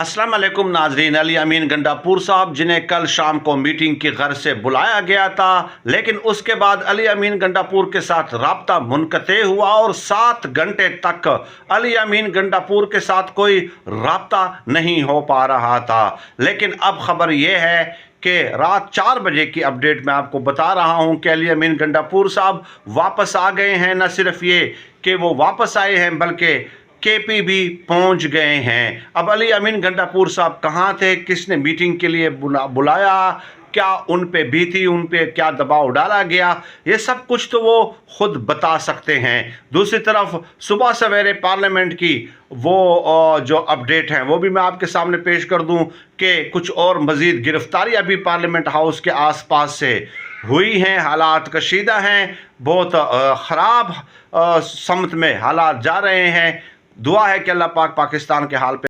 अस्सलाम वालेकुम नाजरीन। अली अमीन गंडापुर साहब, जिन्हें कल शाम को मीटिंग की गर्ज से बुलाया गया था, लेकिन उसके बाद अली अमीन गंडापुर के साथ राब्ता मुनक़ते हुआ और 7 घंटे तक अली अमीन गंडापुर के साथ कोई राब्ता नहीं हो पा रहा था। लेकिन अब खबर यह है कि रात 4 बजे की अपडेट मैं आपको बता रहा हूं कि अली अमीन गंडापुर साहब वापस आ गए हैं। न सिर्फ ये कि वो वापस आए हैं, बल्कि केपी भी पहुंच गए हैं। अब अली अमीन गंडापुर साहब कहाँ थे, किसने मीटिंग के लिए बुलाया, क्या उन पे बीती, उन पे क्या दबाव डाला गया, ये सब कुछ तो वो खुद बता सकते हैं। दूसरी तरफ सुबह सवेरे पार्लियामेंट की वो जो अपडेट है वो भी मैं आपके सामने पेश कर दूं कि कुछ और मज़ीद गिरफ्तारियां भी पार्लियामेंट हाउस के आसपास से हुई हैं। हालात कशीदा हैं, बहुत ख़राब समत में हालात जा रहे हैं। दुआ है कि अल्लाह पाक पाकिस्तान के हाल पे